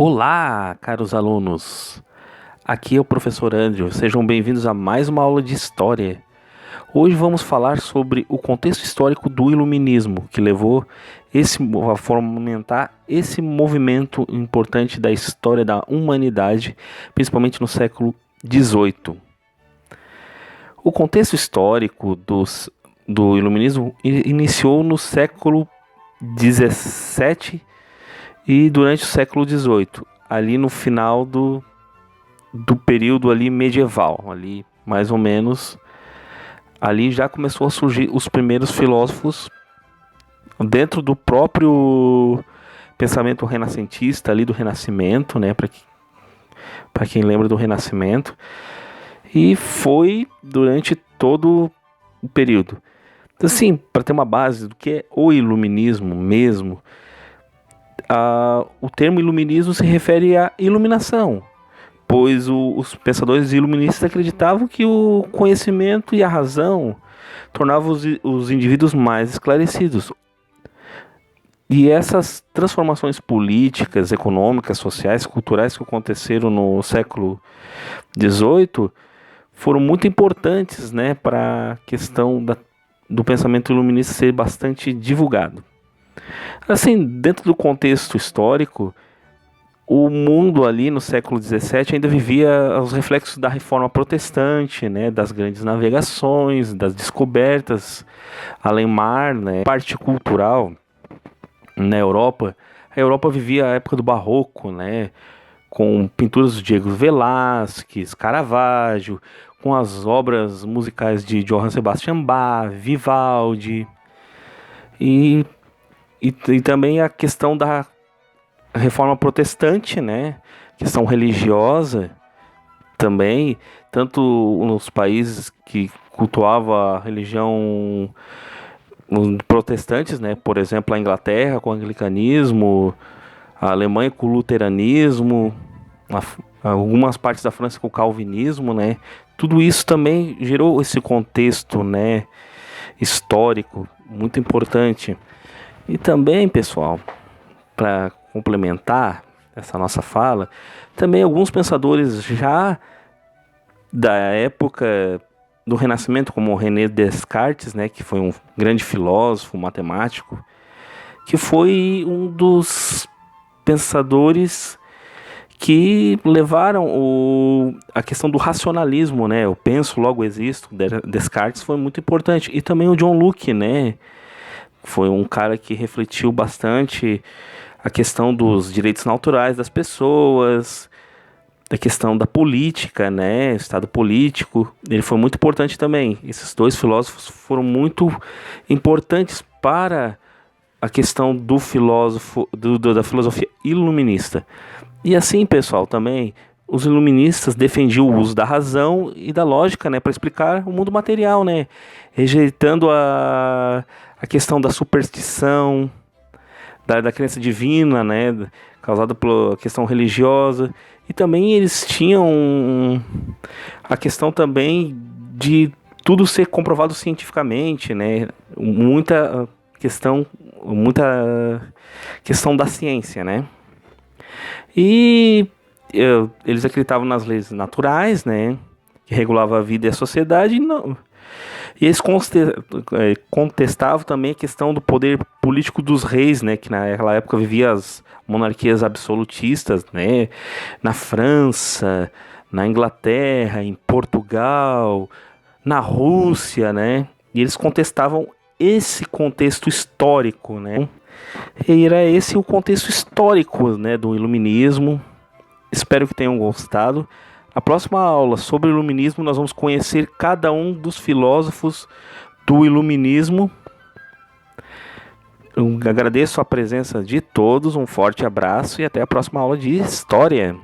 Olá, caros alunos! Aqui é o professor Andrew. Sejam bem-vindos a mais uma aula de História. Hoje vamos falar sobre o contexto histórico do Iluminismo, que levou a fomentar esse movimento importante da história da humanidade, principalmente no século XVIII. O contexto histórico do Iluminismo iniciou no século XVII e durante o século XVIII, ali no final do período ali medieval, ali mais ou menos, ali já começou a surgir os primeiros filósofos dentro do próprio pensamento renascentista, ali do Renascimento, né, para quem lembra do Renascimento, e foi durante todo o período. Então, assim, para ter uma base do que é o Iluminismo mesmo, o termo iluminismo se refere à iluminação, pois os pensadores iluministas acreditavam que o conhecimento e a razão tornavam os indivíduos mais esclarecidos. E essas transformações políticas, econômicas, sociais, culturais que aconteceram no século XVIII foram muito importantes, né, para a questão do pensamento iluminista ser bastante divulgado. Assim, dentro do contexto histórico, o mundo ali no século XVII ainda vivia os reflexos da reforma protestante, né, das grandes navegações, das descobertas além-mar, né, parte cultural na Europa. A Europa vivia a época do Barroco, né, com pinturas de Diego Velázquez, Caravaggio, com as obras musicais de Johann Sebastian Bach, Vivaldi, e também a questão da reforma protestante, né? Questão religiosa também, tanto nos países que cultuavam a religião protestantes, né? Por exemplo, a Inglaterra com o anglicanismo, a Alemanha com o luteranismo, algumas partes da França com o calvinismo, né? Tudo isso também gerou esse contexto, né, histórico muito importante. E também, pessoal, para complementar essa nossa fala, também alguns pensadores já da época do Renascimento, como René Descartes, né, que foi um grande filósofo, matemático, que foi um dos pensadores que levaram a questão do racionalismo, né, eu penso, logo existo, Descartes foi muito importante. E também o John Locke, né, foi um cara que refletiu bastante a questão dos direitos naturais das pessoas, da questão da política, né, estado político. Ele foi muito importante também. Esses dois filósofos foram muito importantes para a questão do filósofo, da filosofia iluminista. E assim, pessoal, também os iluministas defendiam o uso da razão e da lógica, né, para explicar o mundo material, né, rejeitando a questão da superstição, da crença divina, né, causada pela questão religiosa. E também eles tinham a questão também de tudo ser comprovado cientificamente, né, muita questão da ciência, né. E eles acreditavam nas leis naturais, né, que regulavam a vida e a sociedade, e eles contestavam também a questão do poder político dos reis, né, que naquela época vivia as monarquias absolutistas, né, na França, na Inglaterra, em Portugal, na Rússia, né, e eles contestavam esse contexto histórico, né, e era esse o contexto histórico, né, do iluminismo. Espero que tenham gostado. Na próxima aula sobre o iluminismo, nós vamos conhecer cada um dos filósofos do iluminismo. Eu agradeço a presença de todos, um forte abraço e até a próxima aula de História.